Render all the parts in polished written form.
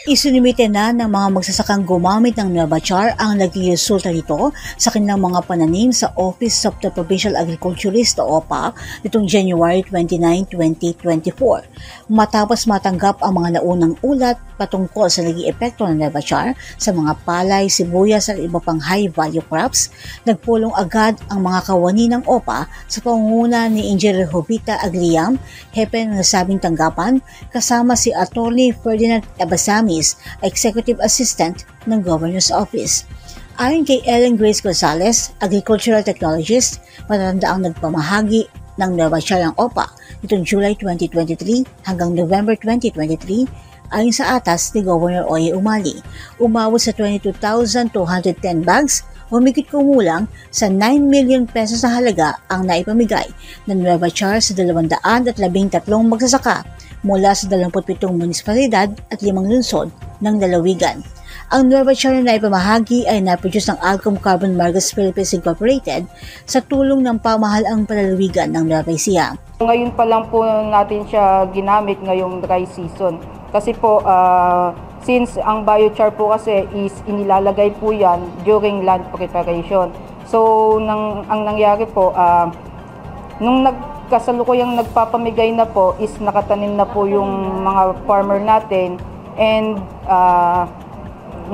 Isinumite na ng mga magsasakang gumamit ng Nueva Char ang naging resulta nito sa kanilang mga pananim sa Office of the Provincial Agriculturist o OPA nitong January 29, 2024. Matapos matanggap ang mga naunang ulat patungkol sa naging epekto ng Nueva Char sa mga palay, sibuyas at iba pang high-value crops, nagpulong agad ang mga kawani ng OPA sa pangunguna ni Engineer Jovita Agliam, hepe ng nasabing tanggapan, kasama si Attorney Ferdinand Abasamis, Executive Assistant ng Governor's Office. Ayon kay Ellen Grace Gonzalez, Agricultural Technologist, matatanda ang nagpamahagi ng Nueva Char ang OPA nitong July 2023 hanggang November 2023. Ayon sa atas ni Governor Oye Umali, umabot sa 22,210 bags, humigit kumulang sa 9 million pesos na halaga ang naipamigay ng Nueva Char sa 213 magsasaka mula sa 27 munisipalidad at 5 lungsod ng lalawigan. Ang Nueva Char na naipamahagi ay na-produce ng Alcom Carbon Margus Philippines Incorporated sa tulong ng pamahalaang palalawigan ng Nueva Ecija. Ngayon pa lang po natin siya ginamit ngayong dry season. Kasi po, since ang biochar po kasi is inilalagay po yan during land preparation. So, ang nangyari po, nung kasalukuyang nagpapamigay na po is nakatanim na po yung mga farmer natin, and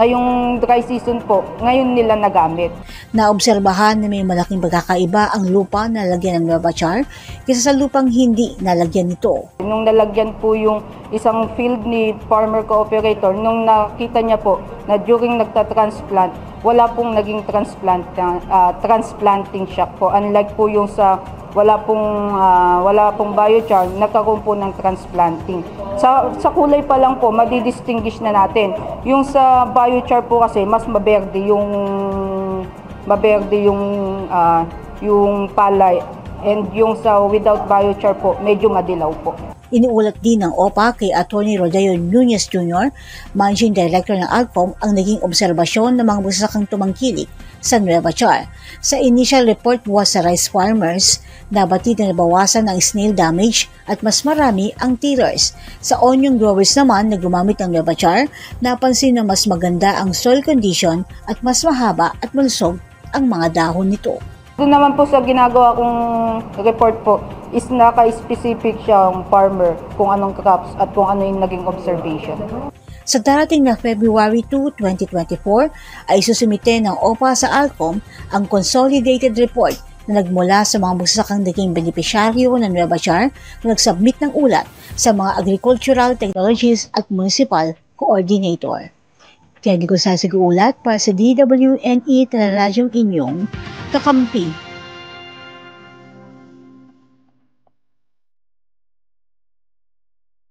ngayong dry season po, ngayon nila nagamit. Naobserbahan na may malaking pagkakaiba ang lupa na nalagyan ng Nueva Char kaysa sa lupang hindi nalagyan nito. Nung nalagyan po yung isang field ni farmer cooperator, nung nakita niya po na during nagtatransplant, wala pong naging transplanting shock po. Unlike po yung sa wala pong biochar, nagkaroon po ng transplanting. Sa kulay pa lang po, madidistinguish na natin. Yung sa biochar po kasi, mas maberde yung palay. And yung sa without biochar po, medyo madilaw po. Iniulat din ng OPA kay Attorney Rodeo Nunez Jr., Managing Director ng Alcom, ang naging obserbasyon ng mga magsasakang tumangkilik sa Nueva Char. Sa initial report was sa rice farmers, nabatid na nabawasan ang snail damage at mas marami ang tillers. Sa onion growers naman na gumamit ng Nueva Char, napansin na mas maganda ang soil condition at mas mahaba at malusog ang mga dahon nito. Doon naman po sa ginagawa kong report po is naka-specific siyang farmer kung anong crops at kung ano yung naging observation. Sa darating na February 2, 2024 ay susumite ng OPA sa Alcom ang consolidated report na nagmula sa mga magsasakang naging benepisyaryo ng Nueva Char na nagsubmit ng ulat sa mga agricultural technologies at municipal coordinator. Kaya di ko sasiguulat para sa DWNE Teleradyong inyong kakampi.